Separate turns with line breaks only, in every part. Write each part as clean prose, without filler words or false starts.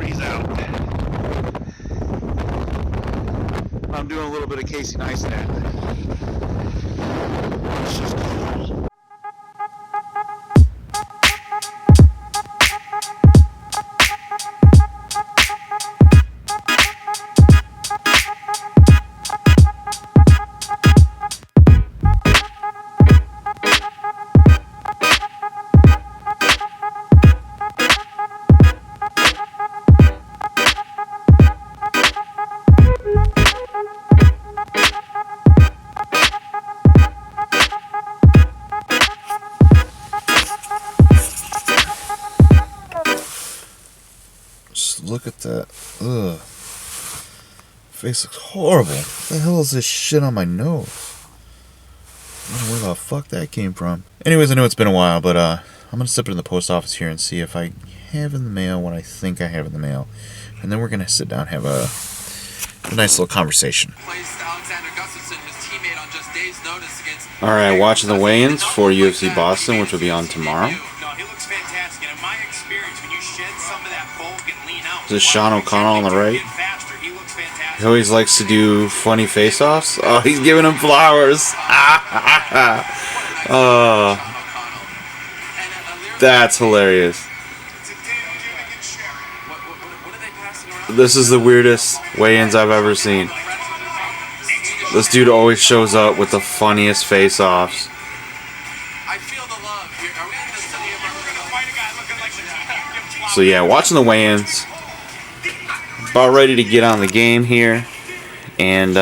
freeze out. I'm doing a little bit of Casey Neistat. It's just cold.
Just look at that. Ugh. Face looks horrible. What the hell is this shit on my nose? I don't know where the fuck that came from. Anyways, I know it's been a while, but I'm gonna step into the post office here and see if I have in the mail what I think I have in the mail. And then we're gonna sit down and have a nice little conversation. Alright, watching the weigh-ins for UFC Boston, which will be on tomorrow. This is Sean O'Connell on the right. He always likes to do funny face-offs. Oh, he's giving him flowers. Oh, that's hilarious. This is the weirdest weigh-ins I've ever seen. This dude always shows up with the funniest face-offs. So yeah, watching the weigh-ins. About ready to get on the game here. And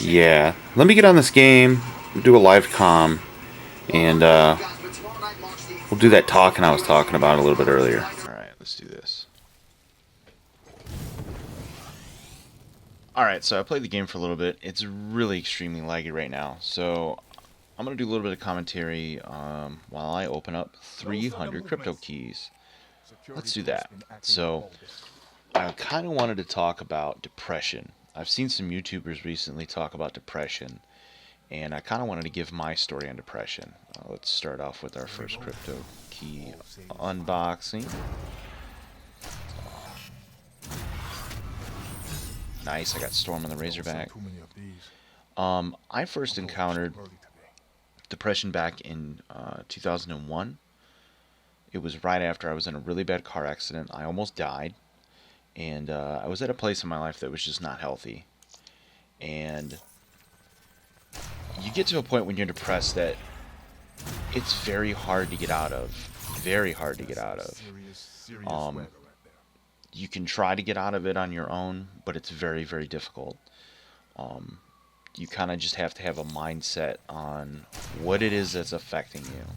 yeah, let me get on this game, do a live comm, and we'll do that talking I was talking about a little bit earlier. Alright, let's do this. Alright, so I played the game for a little bit. It's really extremely laggy right now, so I'm going to do a little bit of commentary while I open up 300 crypto keys. Let's do that. So, I kind of wanted to talk about depression. I've seen some YouTubers recently talk about depression, and I kind of wanted to give my story on depression. Let's start off with our first crypto key unboxing. Nice, I got Storm on the Razorback. I first encountered depression back in 2001. It was right after I was in a really bad car accident. I almost died. And I was at a place in my life that was just not healthy. And you get to a point when you're depressed that it's very hard to get out of. Very hard to get out of. You can try to get out of it on your own, but it's very, very difficult. You kind of just have to have a mindset on what it is that's affecting you.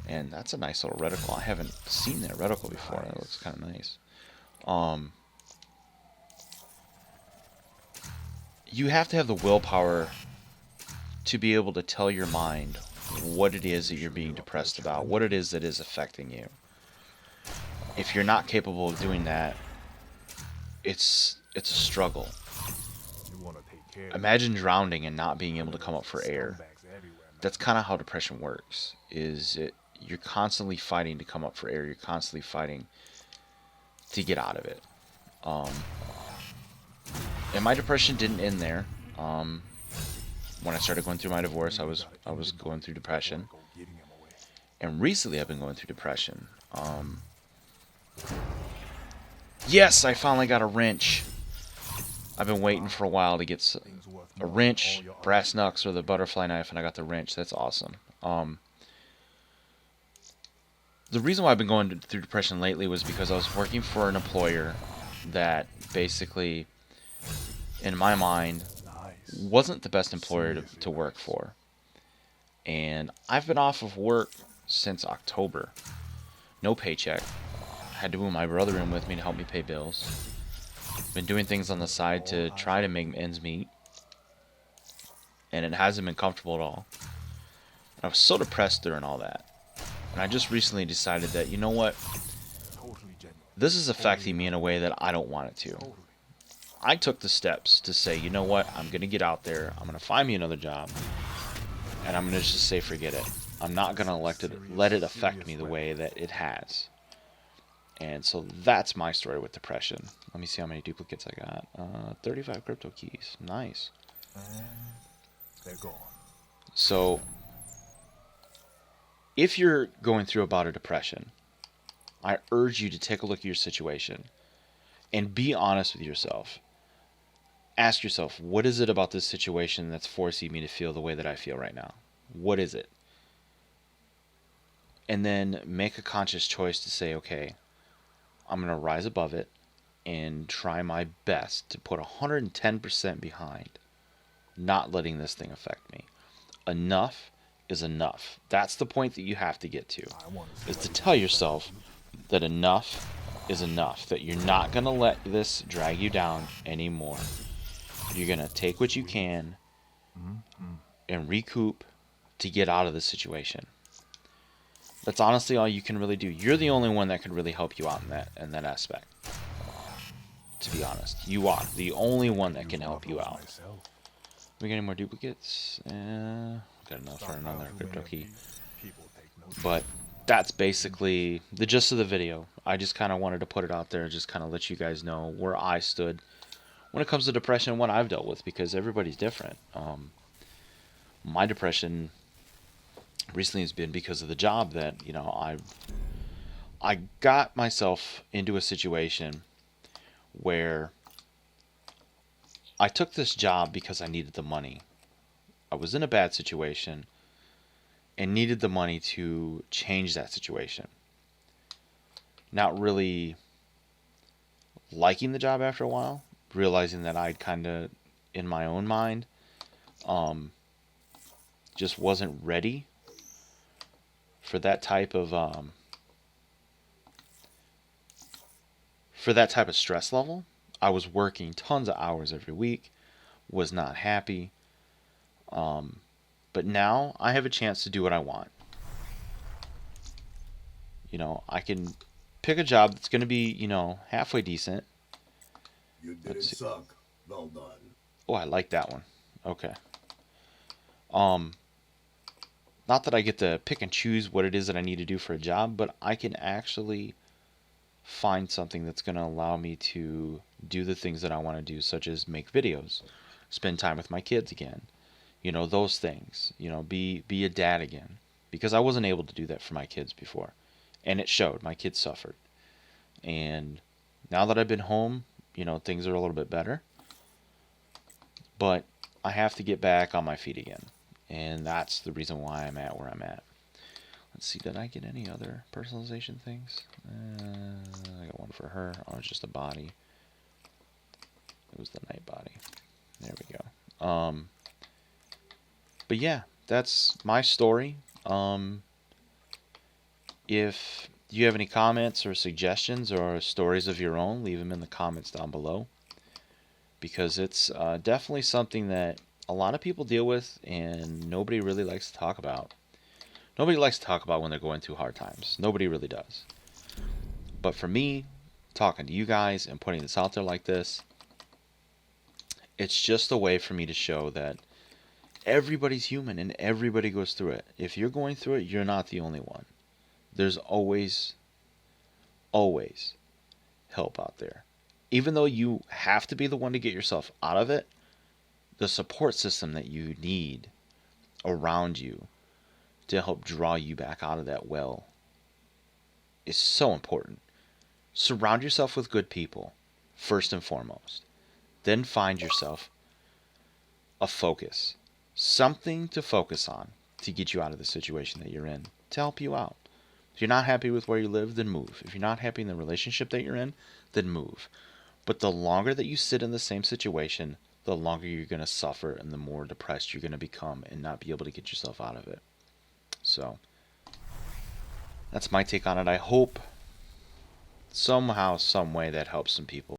And that's a nice little reticle. I haven't seen that reticle before. That looks kind of nice. You have to have the willpower to be able to tell your mind what it is that you're being depressed about, what it is that is affecting you. If you're not capable of doing that, it's a struggle. Imagine drowning and not being able to come up for air. That's kind of how depression works. You're constantly fighting to come up for air. You're constantly fighting to get out of it. And my depression didn't end there. When I started going through my divorce, I was going through depression. And recently I've been going through depression. Yes, I finally got a wrench. I've been waiting for a while to get a wrench, brass knucks, or the butterfly knife, and I got the wrench. That's awesome. The reason why I've been going through depression lately was because I was working for an employer that basically, in my mind, wasn't the best employer to work for. And I've been off of work since October. No paycheck. Had to move my brother in with me to help me pay bills. Been doing things on the side to try to make ends meet. And it hasn't been comfortable at all. I was so depressed during all that. And I just recently decided that, you know what? This is affecting me in a way that I don't want it to. I took the steps to say, you know what? I'm going to get out there. I'm going to find me another job. And I'm going to just say, forget it. I'm not going to let it affect me the way that it has. And so that's my story with depression. Let me see how many duplicates I got. 35 crypto keys. Nice.
And they're gone.
So if you're going through a bout of depression, I urge you to take a look at your situation and be honest with yourself. Ask yourself, what is it about this situation that's forcing me to feel the way that I feel right now? What is it? And then make a conscious choice to say, okay, I'm going to rise above it and try my best to put 110% behind not letting this thing affect me. Enough is enough. That's the point that you have to get to, is to tell yourself that enough is enough, that you're not going to let this drag you down anymore. You're going to take what you can and recoup to get out of the situation. That's honestly all you can really do. You're the only one that can really help you out in that aspect. To be honest, you are the only one that can help you out. We got any more duplicates? Got enough for another crypto key. But that's basically the gist of the video. I just kind of wanted to put it out there, just kind of let you guys know where I stood when it comes to depression and what I've dealt with, because everybody's different. My depression recently has been because of the job that, you know, I got myself into a situation where I took this job because I needed the money. I was in a bad situation and needed the money to change that situation. Not really liking the job after a while, realizing that I'd kind of, in my own mind, just wasn't ready for that type of stress level. I was working tons of hours every week, was not happy. But now I have a chance to do what I want. You know, I can pick a job that's going to be, you know, halfway decent.
You didn't suck. Well done.
Oh, I like that one. Okay. Not that I get to pick and choose what it is that I need to do for a job, but I can actually find something that's going to allow me to do the things that I want to do, such as make videos, spend time with my kids again, you know, those things, you know, be a dad again, because I wasn't able to do that for my kids before, and it showed. My kids suffered, and now that I've been home, you know, things are a little bit better, but I have to get back on my feet again, and that's the reason why I'm at where I'm at. Let's see, did I get any other personalization things? I got one for her. Oh, it's just a body. It was the night body. There we go. But yeah, that's my story. If you have any comments or suggestions or stories of your own, leave them in the comments down below. Because it's definitely something that a lot of people deal with and nobody really likes to talk about. Nobody likes to talk about when they're going through hard times. Nobody really does. But for me, talking to you guys and putting this out there like this, it's just a way for me to show that everybody's human and everybody goes through it. If you're going through it, you're not the only one. There's always help out there. Even though you have to be the one to get yourself out of it, the support system that you need around you to help draw you back out of that well is so important. Surround yourself with good people, first and foremost. Then find yourself a focus. Something to focus on to get you out of the situation that you're in, to help you out. If you're not happy with where you live, then move. If you're not happy in the relationship that you're in, then move. But the longer that you sit in the same situation, the longer you're going to suffer and the more depressed you're going to become and not be able to get yourself out of it. So, that's my take on it. I hope somehow, some way that helps some people.